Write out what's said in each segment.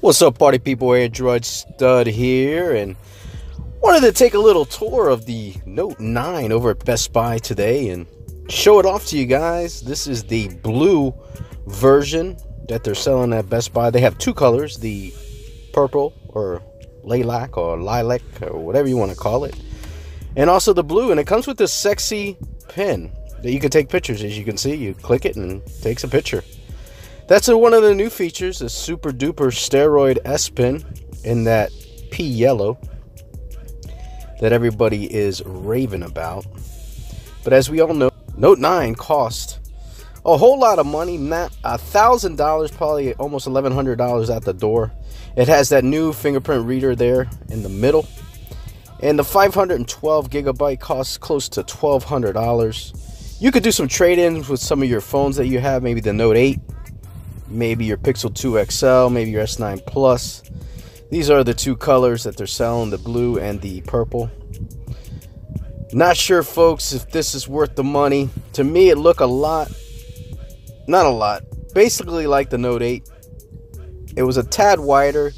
What's up, party people? Android Stud here, and wanted to take a little tour of the Note 9 over at Best Buy today and show it off to you guys. This is the blue version that they're selling at Best Buy. They have two colors, the purple or lilac or lilac or whatever you want to call it, and also the blue. And it comes with this sexy pen that you can take pictures. As you can see, you click it and it takes a picture. That's one of the new features, a super duper steroid S Pen in that pea yellow that everybody is raving about. But as we all know, Note 9 cost a whole lot of money, not $1,000, probably almost $1,100 out the door. It has that new fingerprint reader there in the middle, and the 512 gigabyte costs close to $1,200. You could do some trade-ins with some of your phones that you have, maybe the Note 8, maybe your Pixel 2 XL, maybe your S9 Plus. These are the two colors that they're selling, the blue and the purple. Not sure, folks, if this is worth the money. To me, it looked a lot, not a lot, basically like the Note 8. It was a tad wider.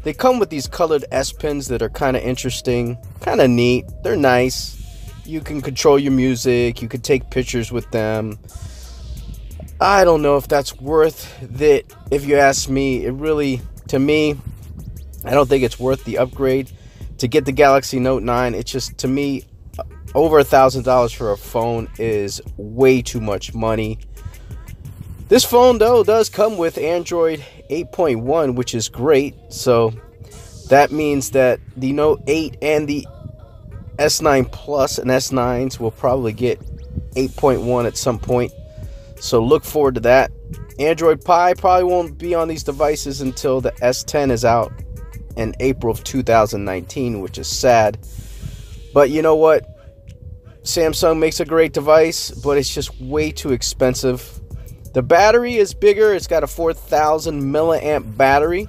They come with these colored S Pens that are kind of interesting, kind of neat. They're nice. You can control your music. You can take pictures with them. I don't know if that's worth it. If you ask me, it really, to me, I don't think it's worth the upgrade to get the Galaxy Note 9. It's just, to me, over $1,000 for a phone is way too much money. This phone, though, does come with Android 8.1, which is great. So that means that the Note 8 and the S9 Plus and S9s will probably get 8.1 at some point. So look forward to that. Android Pie probably won't be on these devices until the S10 is out in April of 2019, which is sad. But you know what? Samsung makes a great device, but it's just way too expensive. The battery is bigger. It's got a 4,000 milliamp battery.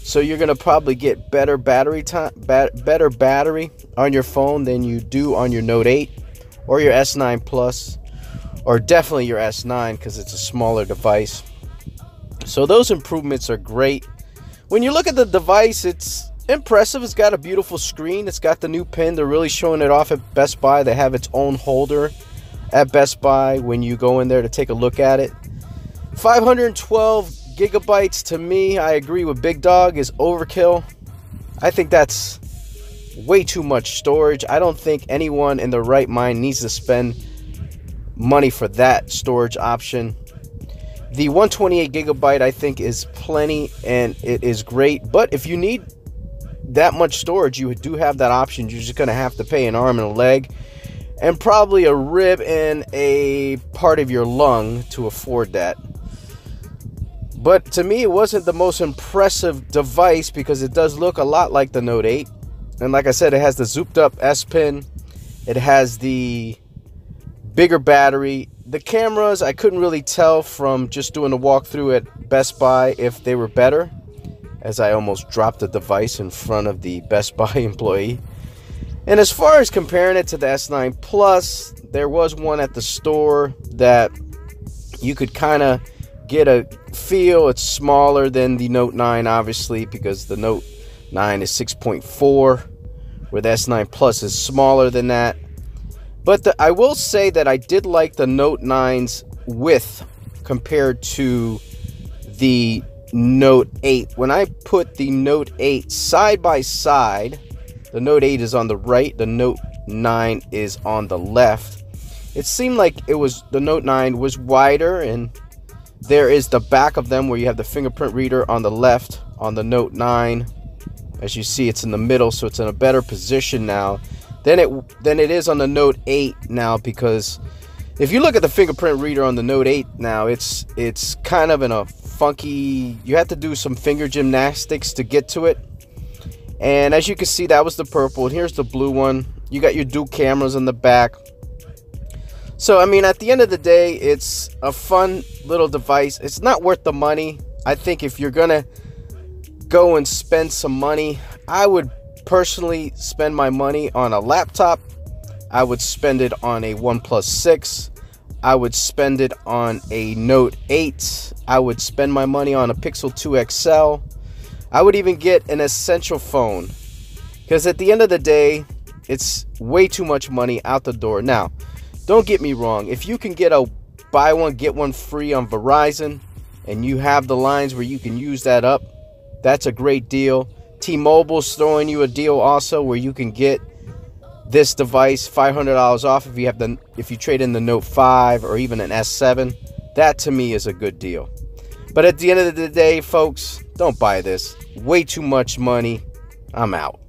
So you're going to probably get better battery time, better battery on your phone than you do on your Note 8 or your S9 Plus. Or definitely your S9, because it's a smaller device. So those improvements are great. When you look at the device, it's impressive. It's got a beautiful screen. It's got the new pen. They're really showing it off at Best Buy. They have its own holder at Best Buy when you go in there to take a look at it. 512 gigabytes, to me, I agree with Big Dog, is overkill. I think that's way too much storage. I don't think anyone in their right mind needs to spend money for that storage option. The 128 gigabyte I think is plenty, and it is great. But if you need that much storage, you do have that option. You're just going to have to pay an arm and a leg and probably a rib and a part of your lung to afford that. But to me, it wasn't the most impressive device because it does look a lot like the Note 8. And like I said, it has the zooped up S Pen. It has the bigger battery. The cameras, I couldn't really tell from just doing the walkthrough at Best Buy if they were better, as I almost dropped the device in front of the Best Buy employee. And as far as comparing it to the S9 Plus, there was one at the store that you could kind of get a feel. It's smaller than the Note 9, obviously, because the Note 9 is 6.4, where the S9 Plus is smaller than that. But I will say that I did like the Note 9's width compared to the Note 8. When I put the Note 8 side by side, the Note 8 is on the right, the Note 9 is on the left. It seemed like the Note 9 was wider, and there is the back of them where you have the fingerprint reader on the left on the Note 9. As you see, it's in the middle, so it's in a better position now than it is on the Note 8 now, because if you look at the fingerprint reader on the Note 8 now, it's kind of in a funky, you have to do some finger gymnastics to get to it. And as you can see, that was the purple, and here's the blue one. You got your dual cameras on the back. So I mean, at the end of the day, it's a fun little device. It's not worth the money. I think if you're gonna go and spend some money, I would personally spend my money on a laptop. I would spend it on a OnePlus 6. I would spend it on a Note 8. I would spend my money on a Pixel 2 XL. I would even get an essential phone, because at the end of the day, it's way too much money out the door. Now, don't get me wrong. If you can get a buy one, get one free on Verizon, and you have the lines where you can use that up, that's a great deal. T-Mobile's throwing you a deal also where you can get this device $500 off if you trade in the Note 5 or even an S7. That to me is a good deal. But at the end of the day, folks, don't buy this. Way too much money. I'm out.